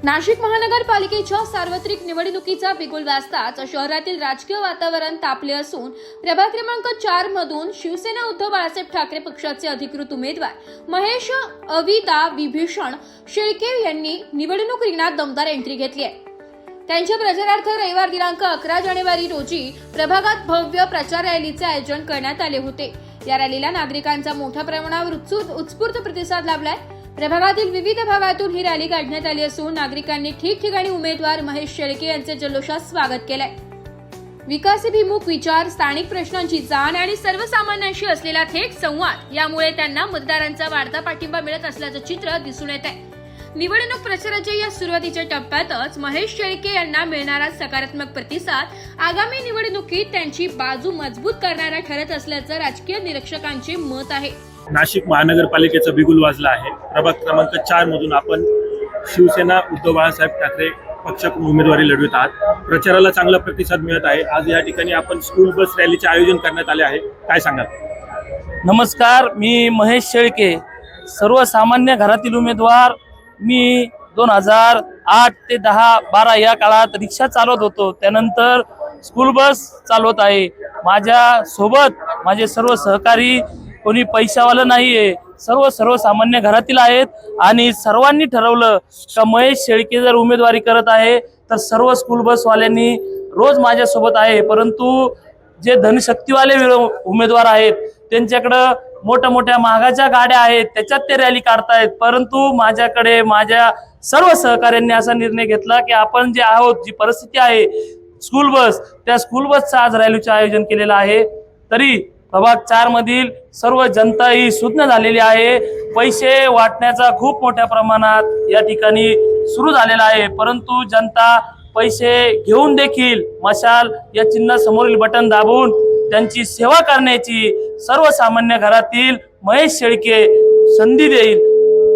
नाशिक महानगरपालिकेच्या सार्वत्रिक निवडणुकीचा बिगुल वाजताच शहरातील राजकीय वातावरण तापले असून प्रभाग क्रमांक 4 मधून शिवसेना उद्धव बाळासाहेब ठाकरे पक्षाचे अधिकृत उमेदवार महेश अविता विभीषण शेळके यांनी निवडणूक रिंगणात दमदार एंट्री घेतली आहे। त्यांच्या प्रचारार्थ रविवार दिनांक 11 जानेवारी रोजी प्रभागात भव्य प्रचार रॅलीचे आयोजन करण्यात आले होते। या रॅलीला नागरिकांचा मोठ्या प्रमाणावर उत्स्फूर्त प्रतिसाद लाभलाय। प्रभागातील विविध भागातून ही रॅली काढण्यात आली असून नागरिकांनी ठिकठिकाणी उमेदवार महेश शेळके यांचे जल्लोषात स्वागत केलंय। विकासाभिमुख विचार, स्थानिक प्रश्नांची जाण आणि सर्वसामान्यांशी असलेला थेट संवाद यामुळे त्यांना मतदारांचा वाढता पाठिंबा मिळत असल्याचं चित्र दिसून येत आहे। निवडणूक प्रचाराच्या या सुरुवातीच्या टप्प्यातच महेश शेळके यांना मिळणारा सकारात्मक प्रतिसाद आगामी निवडणुकीत त्यांची बाजू मजबूत करणारा ठरत असल्याचं राजकीय निरीक्षकांचे मत आहे। नाशिक महानगरपालिकेचा बिगुल वाजला आहे। प्रभाग क्रमांक 4 मधून आपण शिवसेना उद्धव बाळासाहेब ठाकरे पक्षाकडून उमेदवारी लढवत आहात। प्रचाराला चांगला प्रतिसाद मिळत आहे। आज या ठिकाणी आपण स्कूल बस रॅलीचे आयोजन करण्यात आले आहे, काय सांगाल? नमस्कार, मी महेश शेळके, सर्वसामान्य घरातील उमेदवार। मी 2008 ते 10-12 या काळात रिक्षा चालवत होतो, त्यानंतर स्कूल बस चालवत आहे। माझ्या सोबत माझे सर्व सहकारी, कोणी पैशावाला नाहीये, सर्वसामान्य घरातील आहेत आणि सर्वांनी ठरवलं का महेश शेळके जर उमेदवारी करत आहे तर सर्व स्कूल बसवाल्यांनी रोज माझ्यासोबत आहे। परंतु जे धनशक्तीवाले उमेदवार आहेत त्यांच्याकडं मोठ्या महागाच्या गाड्या आहेत, त्याच्यात ते रॅली काढतायत। परंतु माझ्याकडे माझ्या सर्व सहकाऱ्यांनी असा निर्णय घेतला की आपण जे आहोत, जी परिस्थिती आहे स्कूल बस, त्या स्कूल बसचं आज रॅलीचे आयोजन केलेलं आहे। तरी प्रभाग 4 मधील सर्व जनता ही सुज्ञ झालेली आहे। पैसे वाटण्याचा खूप मोठ्या प्रमाणात या ठिकाणी सुरू झालेला आहे, परंतु जनता पैसे घेऊन देखील मशाल या चिन्ह समोरील बटन दाबून त्यांची सेवा करण्याची सर्वसामान्य घरातील महेश शेळके संधी देईल।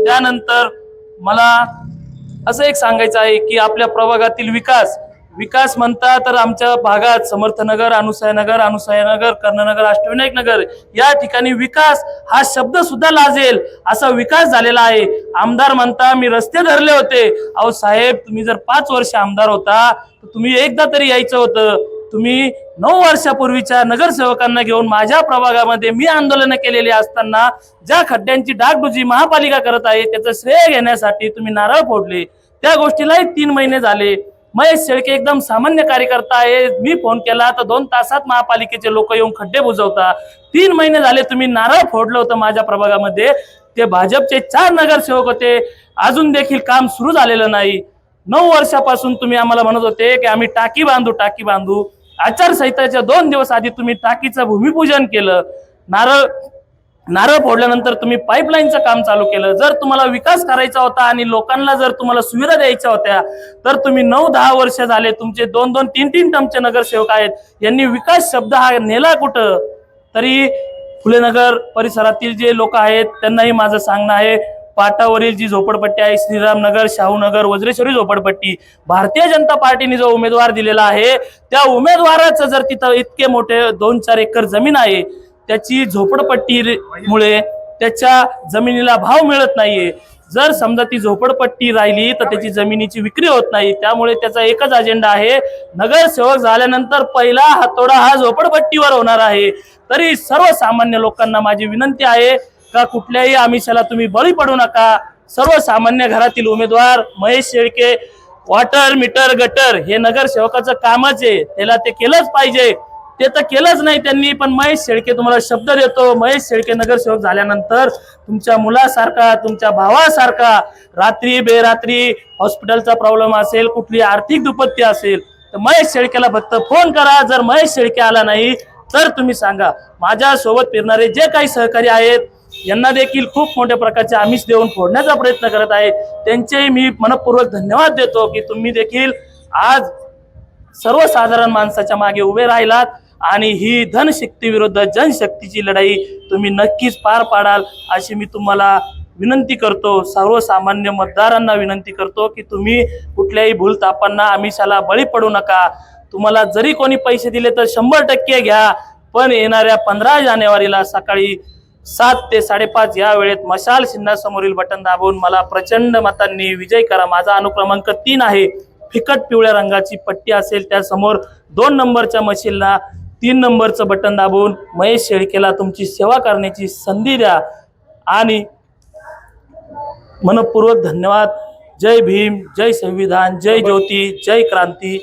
त्यानंतर मला असं एक सांगायचं आहे की आपल्या प्रभागातील विकास म्हणता तर आमच्या भागात समर्थनगर, अनुसयानगर, कर्णनगर, अष्टविनायक नगर या ठिकाणी विकास हा शब्द सुद्धा लाजेल असा विकास झालेला आहे। आमदार म्हणता मी रस्ते धरले होते। अहो साहेब, तुम्ही जर 5 वर्ष आमदार होता तर तुम्ही एकदा तरी यायचं होतं। तुम्ही 9 वर्षापूर्वीच्या नगरसेवकांना घेऊन माझ्या प्रभागामध्ये मी आंदोलन केलेली असताना ज्या खड्ड्यांची डागडुजी महापालिका करत आहे त्याचं श्रेय घेण्यासाठी तुम्ही नारळ फोडले। त्या गोष्टीलाही 3 महिने झाले। महेश शेळके एकदम सामान्य कार्यकर्ता आहे। मी फोन केला तर 2 तासात महापालिकेचे लोक येऊन खड्डे बुजवता। 3 महिने झाले तुम्ही नारळ फोडलं होतं माझ्या प्रभागामध्ये। ते भाजपचे 4 नगरसेवक होते, अजून देखील काम सुरू झालेलं नाही। 9 वर्षापासून तुम्ही आम्हाला म्हणत होते की आम्ही टाकी बांधू। आचारसंहितेच्या 2 दिवस आधी तुम्ही टाकीचं भूमिपूजन केलं। नारळ फोडल्यानंतर तुम्ही पाईपलाईनचं काम चालू केलं। जर तुम्हाला विकास करायचा होता आणि लोकांना जर तुम्हाला सुविधा द्यायच्या होत्या तर तुम्ही 9-10 वर्ष झाले तुमचे 2-2, 3-3 टर्मचे नगरसेवक आहेत, यांनी विकास शब्द हा नेला कुठं? तरी फुलेनगर परिसरातील जे लोक आहेत त्यांनाही माझं सांगणं आहे, पाटावरील जी झोपडपट्टी आहे, श्रीरामनगर, शाहूनगर, वज्रेश्वरी झोपडपट्टी, भारतीय जनता पार्टीने जो उमेदवार दिलेला आहे त्या उमेदवाराचं जर तिथं इतके मोठे 2-4 एकर जमीन आहे, त्याची झोपडपट्टीमुळे त्याच्या जमिनीला भाव मिळत नाहीये। जर समजा ती झोपडपट्टी राहिली तर त्याची जमिनीची विक्री होत नाही। त्यामुळे त्याचा एकच अजेंडा आहे, नगरसेवक झाल्यानंतर पहिला हातोडा हा झोपडपट्टीवर होणार आहे। तरी सर्वसामान्य लोकांना माझी विनंती आहे का कुठल्याही आमिषाला तुम्ही बळी पडू नका। सर्वसामान्य घरातील उमेदवार Mahesh Shelke, water, meter, gutter हे नगरसेवकाचं कामच आहे, त्याला ते केलंच पाहिजे। ते तर केलंच नाही त्यांनी, पण महेश शेळके तुम्हाला शब्द देतो, महेश शेळके नगरसेवक झाल्यानंतर तुमच्या मुलासारखा, तुमच्या भावासारखा, रात्री बेरात्री हॉस्पिटलचा प्रॉब्लेम असेल, कुठली आर्थिक दुपत्ती असेल तर महेश शेळकेला फक्त फोन करा। जर महेश शेळके आला नाही तर तुम्ही सांगा। माझ्या सोबत फिरणारे जे काही सहकारी आहेत यांना देखील खूप मोठ्या प्रकारचे आमिष देऊन फोडण्याचा प्रयत्न करत आहेत, त्यांचेही मी मनपूर्वक धन्यवाद देतो की तुम्ही देखील आज सर्वसाधारण माणसाच्या मागे उभे राहिलात आणि ही धनशक्ती विरुद्ध जनशक्तीची लढाई तुम्ही नक्कीच पार पाडाल अशी मी तुम्हाला विनंती करतो। सर्वसामान्य मतदारांना विनंती करतो की तुम्ही कुठल्याही भूलतापांना, आमिषाला बळी पडू नका। तुम्हाला जरी कोणी पैसे दिले तर 100% घ्या, पण येणाऱ्या 15 जानेवारीला सकाळी 7 ते 5:30 या वेळेत मशाल चिन्हासमोरील बटन दाबून मला प्रचंड मतांनी विजय करा। माझा अनुक्रमांक 3 आहे। फिकट पिवळ्या रंगाची पट्टी असेल त्यासमोर 2 नंबरच्या मशीनला 3 नंबरचं बटन दाबून महेश शेळकेला तुमची सेवा करण्याची संधी द्या आणि मनपूर्वक धन्यवाद। जय भीम, जय संविधान, जय ज्योती, जय क्रांती,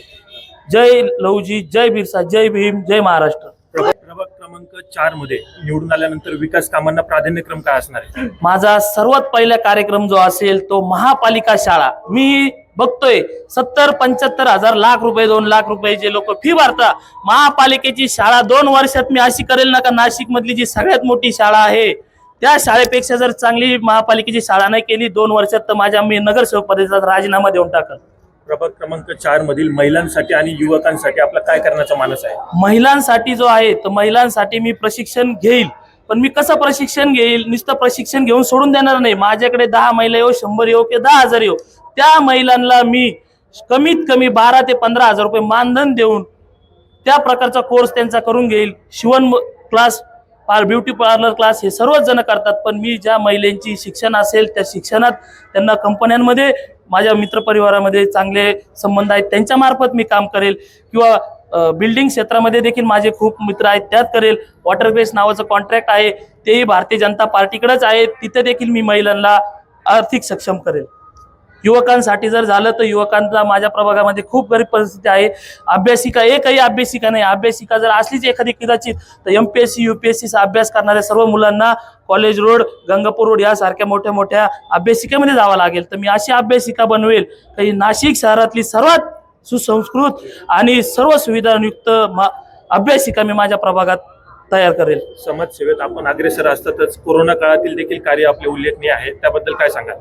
जय लवजी, जय बिरसा, जय भीम, जय महाराष्ट्र। प्रभाग क्रमांक 4 मध्ये निवडून आल्यानंतर विकास कामांना प्राधान्यक्रम काय असणार आहे? माझा सर्वात पहिला कार्यक्रम जो असेल तो महापालिका शाळा। मी बघतोय 70-75 हजार लाख रुपये 2 लाख रुपये जे लोक फी भरता, महापालिकेची शाळा 2 वर्षात मी अशी करेल ना का नाशिक मधली जी सगळ्यात मोठी शाळा आहे त्या शाळेपेक्षा जर चांगली महापालिकेची शाळा नाही केली 2 वर्षात तर मी नगरसेवक पदाचा राजीनामा देऊन टाकल। प्रभाग क्रमांक 4 मधील महिलांसाठी आणि युवकांसाठी आपला काय करण्याचा मानस आहे? महिलांसाठी जो आहे तर महिलांसाठी मी प्रशिक्षण घेईल, पण मी कसं प्रशिक्षण घेईल? नुसतं प्रशिक्षण घेऊन सोडून देणार नाही। माझ्याकडे 10 महिला येऊ, 100 येऊ की 10,000 येऊ, त्या महिलांना मी कमीत कमी 12 ते 15 हजार रुपये मानधन देऊन त्या प्रकारचा कोर्स त्यांचा करून घेईल। शिवण क्लास, ब्युटी पार्लर क्लास हे सर्वच जण करतात, पण मी ज्या महिलांची शिक्षण असेल त्या शिक्षणात त्यांना कंपन्यांमध्ये माझ्या मित्रपरिवारामध्ये चांगले संबंध आहेत त्यांच्या मार्फत मी काम करेल, किंवा बिल्डिंग क्षेत्रामध्ये देखील माझे खूप मित्र आहेत त्यात करेल। वॉटर बेस नावाचं कॉन्ट्रॅक्ट आहे तेही भारतीय जनता पार्टीकडेच आहे, तिथे देखील मी महिलांना आर्थिक सक्षम करेल। युवकांसाठी जर झालं तर युवकांचा माझ्या प्रभागामध्ये खूप गरीब परिस्थिती आहे। अभ्यासिका एकही अभ्यासिका नाही, अभ्यासिका जर असलीच एखादी कदाचित तर MPSC UPSCचा अभ्यास करणाऱ्या सर्व मुलांना कॉलेज रोड, गंगापूर रोड यासारख्या मोठ्या मोठ्या अभ्यासिकेमध्ये जावं लागेल। तर मी अशी अभ्यासिका बनवेल काही नाशिक शहरातली सर्वात सुसंस्कृत आणि सर्व सुविधायुक्त अभ्यासिका मी माझ्या प्रभागात तयार करेल। समाजसेवेत आपण अग्रेसर असतातच, कोरोना काळातील देखील कार्य आपले उल्लेखनीय आहे, त्याबद्दल काय सांगाल?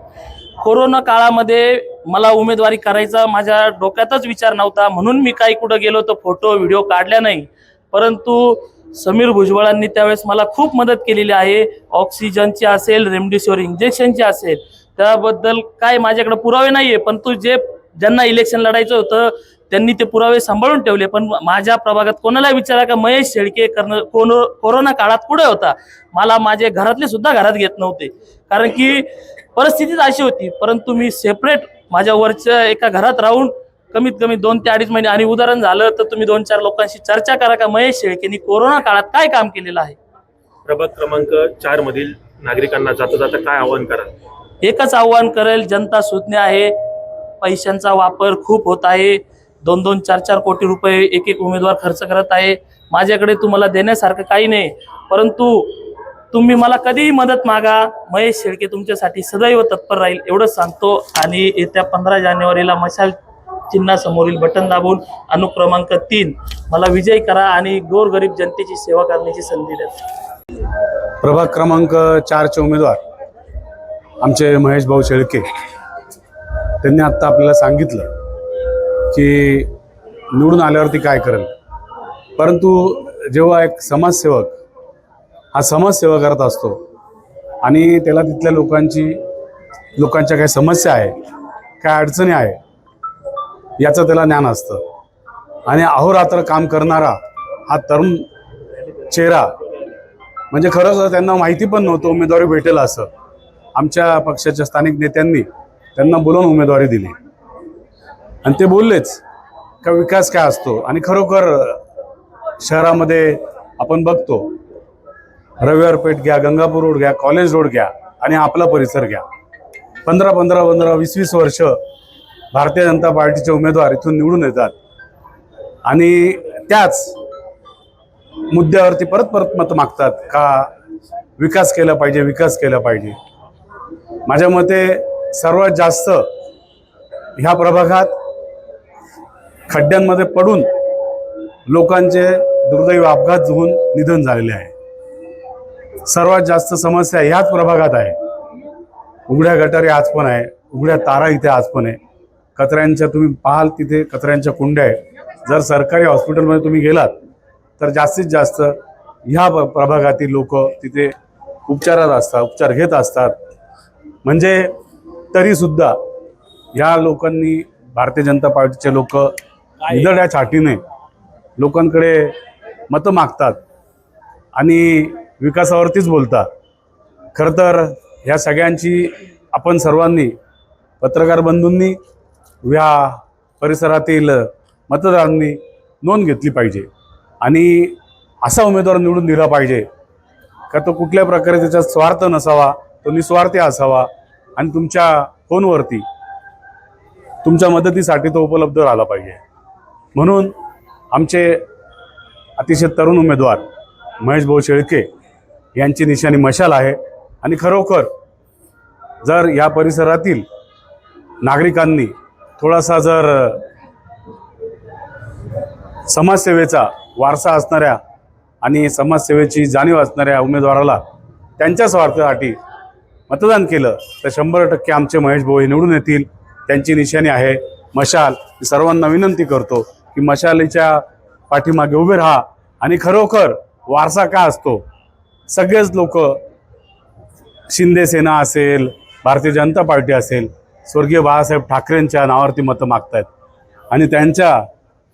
कोरोना काळामध्ये मला उमेदवारी करायचा माझ्या डोक्यातच विचार नव्हता, म्हणून मी काही कुठं गेलो तर फोटो व्हिडिओ काढल्या नाही, परंतु समीर भुजबळांनी त्यावेळेस मला खूप मदत केलेली आहे। ऑक्सिजनची असेल, रेमडेसिवीर इंजेक्शनची असेल, त्याबद्दल काय माझ्याकडे पुरावे नाहीये, परंतु ज्यांना इलेक्शन लढायचं होतं त्यांनी ते पुरावे सांभाळून ठेवले। पण माझ्या प्रभागात कोणाला विचारा का महेश शेळके कोरोना काळात कुठे होता, मला माझे घरातले सुद्धा घरात घेत नव्हते, कारण की परिस्थितीच अशी होती। परंतु मी सेपरेट माझ्या वरच्या एका घरात राहून कमीत कमी 2 ते 2.5 महिने, आणि उदाहरण झालं तर तुम्ही 2-4 लोकांशी चर्चा करा का महेश शेळकेंनी कोरोना काळात काय काम केलेलं आहे। प्रभाग क्रमांक 4 मधील नागरिकांना जाता जाता काय आवाहन कराल? एकच आव्हान करेल, जनता सुज्ञ आहे, पैशांचा वापर खूप होत आहे, 2-2, 4-4 कोटी रुपये एक उमेदवार खर्च करत आहे। माझ्याकडे तुम्हाला देण्यासारखं काही नाही, परंतु तुम्ही मला कधीही मदत मागा, महेश शेळके तुमच्यासाठी सदैव तत्पर राहील एवढंच सांगतो। आणि येत्या 15 जानेवारीला मशाल चिन्हासमोरील बटन दाबून अनुक्रमांक 3 मला विजय करा आणि गोरगरीब जनतेची सेवा करण्याची संधी द्या। प्रभाग क्रमांक 4चे उमेदवार आमचे महेश भाऊ शेळके त्यांनी आत्ता आपल्याला सांगितलं की निवडून आल्यावरती काय करेल, परंतु जेव्हा एक समाजसेवक हा समाजसेवा करत असतो आणि त्याला तिथल्या लोकांच्या काही समस्या आहे, काय अडचणी आहे याचं त्याला ज्ञान असतं, आणि अहोरात्र काम करणारा हा तरुण चेहरा म्हणजे खरंच त्यांना माहिती पण नव्हतं उमेदवारी भेटेल असं। आमच्या पक्षाच्या स्थानिक नेत्यांनी त्यांना बोलवून उमेदवारी दिली आणि ते बोललेच का विकास काय असतो, आणि खरोखर शहरामध्ये आपण बघतो रविवार पेठ घ्या, गंगापूर रोड घ्या, कॉलेज रोड घ्या आणि आपला परिसर घ्या, 15, 20 वर्ष भारतीय जनता पार्टीचे उमेदवार इथून निवडून येतात आणि त्याच मुद्द्यावरती परत मत मागतात का विकास केला पाहिजे। माझ्या मते सर्वात जास्त ह्या प्रभागात खड्ड्यांमध्ये पडून लोकांचे दुर्दैवी अपघात होऊन निधन झालेले आहे। सर्वात जास्त समस्या ह्याच प्रभागात आहे। उघड्या गटारी आज पण आहे, उघड्या तारा इथे आज पण आहे, कचऱ्यांच्या तुम्ही पाहाल तिथे कचऱ्यांच्या कुंड्या आहे। जर सरकारी हॉस्पिटलमध्ये तुम्ही गेलात तर जास्तीत जास्त ह्या प्रभागातील लोक तिथे उपचार घेत असतात, म्हणजे तरीसुद्धा ह्या लोकांनी भारतीय जनता पार्टीचे लोक निधड्या छाटीने लोकांकडे मतं मागतात आणि विकासावरतीच बोलतात, खरं तर ह्या सगळ्यांची आपण सर्वांनी पत्रकार बंधूंनी ह्या परिसरातील मतदारांनी नोंद घेतली पाहिजे आणि असा उमेदवार निवडून दिला पाहिजे का तो कुठल्या प्रकारे त्याचा स्वार्थ नसावा, तो निस्वार्थी असावा आणि तुमच्या फोनवरती तुमच्या मदतीसाठी तो उपलब्ध राहिला पाहिजे. म्हणून आमचे अतिशय तरुण उमेदवार महेश भाऊ शेळके यांची निशाणी मशाल आहे आणि खरोखर जर या परिसरातील नागरिकांनी थोडासा जर समाजसेवेचा वारसा असणाऱ्या आणि समाजसेवेची जाणीव असणाऱ्या उमेदवाराला त्यांच्या स्वार्थासाठी मतदान केलं तर 100% आमचे महेश भाऊ हे निवडून येतील. त्यांची निशाणी आहे मशाल. मी सर्वांना विनंती करतो की मशालीच्या पाठीमागे उभे राहा आणि खरोखर वारसा का असतो, सगळेच लोक शिंदे सेना असेल, भारतीय जनता पार्टी असेल, स्वर्गीय बाळासाहेब ठाकरेंच्या नावावरती मतं मागतायत आणि त्यांच्या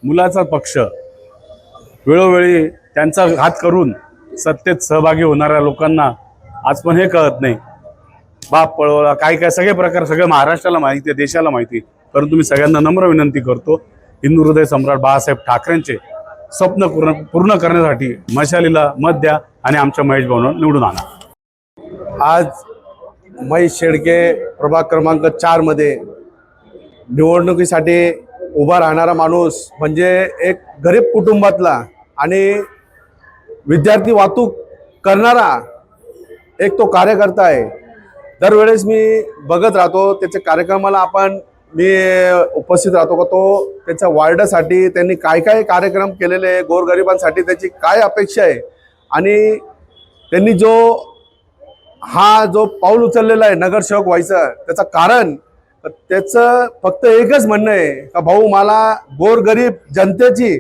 मुलाचा पक्ष वेळोवेळी त्यांचा घात करून सत्तेत सहभागी होणाऱ्या लोकांना आज पण हे कळत नाही. बाप पळवला काय काय सगळे प्रकार सगळं महाराष्ट्राला माहिती आहे, देशाला माहिती आहे. परंतु मी सगळ्यांना नम्र विनंती करतो, हिंदू हृदय सम्राट बाळासाहेब ठाकरेंचे स्वप्न पूर्ण करण्यासाठी मशालीला मत द्या आणि आमच्या महेश भाऊंना निवडून आणा. आज महेश शेळके प्रभाग क्रमांक 4 मध्ये निवडणुकीसाठी उभा राहणारा माणूस म्हणजे एक गरीब कुटुंबातला आणि विद्यार्थी वाहतूक करणारा एक तो कार्यकर्ता आहे. दरवेळेस मी बघत राहतो त्याच्या कार्यक्रमाला, मी उपस्थित राहतो का तो त्याच्या वार्डासाठी त्यांनी काय काय कार्यक्रम केलेले आहे, गोरगरिबांसाठी त्याची काय अपेक्षा आहे आणि त्यांनी जो पाऊल उचललेला आहे नगरसेवक व्हायचं, त्याचं कारण त्याचं फक्त एकच म्हणणं आहे का भाऊ मला गोरगरीब जनतेची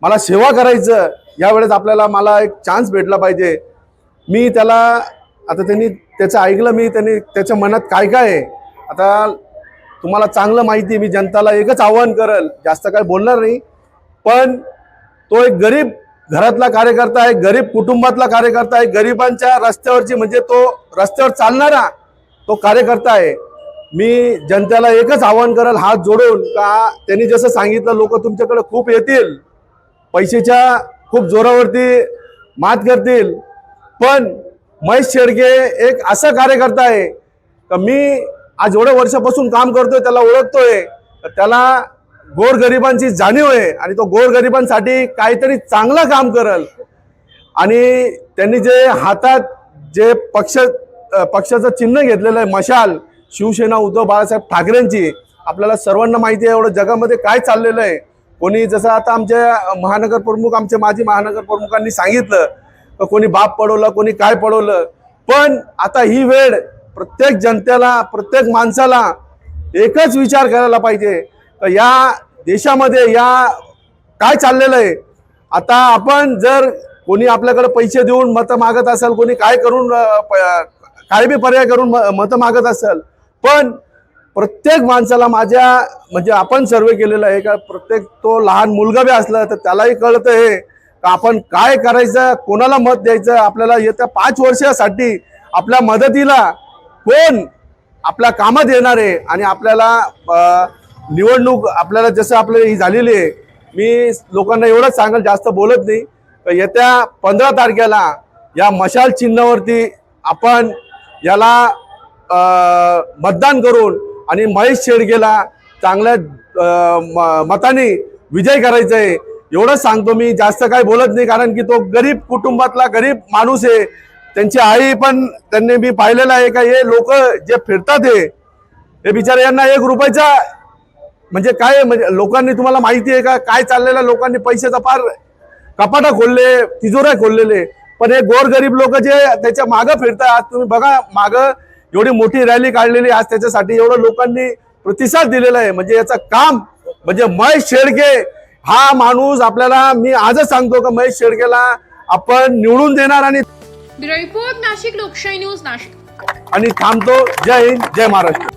मला सेवा करायचं, यावेळेस मला एक चान्स भेटला पाहिजे. मी त्याला आता त्यांनी त्याचं ऐकलं, त्यांनी त्याच्या मनात काय काय आहे आता तुम्हाला चांगलं माहिती. मी जनताला एकच आवाहन करेल, जास्त काय बोलणार नाही, पण तो एक गरीब घरातला कार्यकर्ता आहे, गरीब कुटुंबातला कार्यकर्ता आहे, गरिबांच्या रस्त्यावरची म्हणजे तो रस्त्यावर चालणारा तो कार्यकर्ता आहे. मी जनतेला एकच आवाहन करेल हात जोडून का त्यांनी जसं सांगितलं लोक तुमच्याकडे खूप येतील, पैशाच्या खूप जोरावरती मात करतील, पण महेश शेळके एक असा कार्यकर्ता आहे का मी आज एवढ्या वर्षापासून काम करतोय, त्याला ओळखतोय, त्याला गोरगरिबांची जाणीव आहे आणि तो गोरगरिबांसाठी काहीतरी चांगलं काम करेल. आणि त्यांनी जे हातात जे पक्षाचं चिन्ह घेतलेलं आहे मशाल, शिवसेना उद्धव बाळासाहेब ठाकरेंची, आपल्याला सर्वांना माहिती आहे एवढं जगामध्ये काय चाललेलं आहे. कोणी जसं आता आमचे माजी महानगर प्रमुखांनी सांगितलं तर कोणी बाप पडवलं, कोणी काय पडवलं, पण आता ही वेळ प्रत्येक जनतेला, प्रत्येक माणसाला एकच विचार करायला पाहिजे तर या देशामध्ये या काय चाललेलं आहे. आता आपण जर कोणी आपल्याकडे पैसे देऊन मतं मागत असेल, कोणी काय करून काय बी पर्याय करून मतं मागत असेल, पण प्रत्येक माणसाला म्हणजे आपण सर्वे केलेला आहे का प्रत्येक तो लहान मुलगा बी असला तर त्यालाही कळतं हे का आपण काय करायचं, कोणाला मत द्यायचं. आपल्याला येत्या 5 वर्षासाठी आपल्या मदतीला कोण आपल्या कामात येणार आहे आणि आपल्याला निवडणूक आपल्याला जसं आपल्याला ही झालेली आहे. मी लोकांना एवढंच सांगेल, जास्त बोलत नाही, तर येत्या 15 तारखेला या मशाल चिन्हावरती आपण याला मतदान करून आणि महेश शेळकेला चांगल्या मताने विजय करायचा आहे एवढंच सांगतो. मी जास्त काय बोलत नाही कारण की तो गरीब कुटुंबातला गरीब माणूस आहे. त्यांची आई पण त्यांनी मी पाहिलेलं आहे का हे लोक जे फिरतात हे बिचारे यांना 1 रुपयाचा म्हणजे काय, म्हणजे लोकांनी तुम्हाला माहिती आहे का काय चाललेलं, लोकांनी पैशाचा फार कपाटा खोलले, तिजोऱ्या खोललेले, पण हे गोरगरीब लोक जे त्याच्या मागं फिरतात. आज तुम्ही बघा मागं एवढी मोठी रॅली काढलेली, आज त्याच्यासाठी एवढं लोकांनी प्रतिसाद दिलेला आहे. म्हणजे याचं काम म्हणजे महेश शेळके हा माणूस आपल्याला मी आजच सांगतो का महेश शेळकेला आपण निवडून देणार आणि ब्युरो रिपोर्ट नाशिक लोकशाही न्यूज नाशिक. थांबतो. जय हिंद, जय महाराष्ट्र.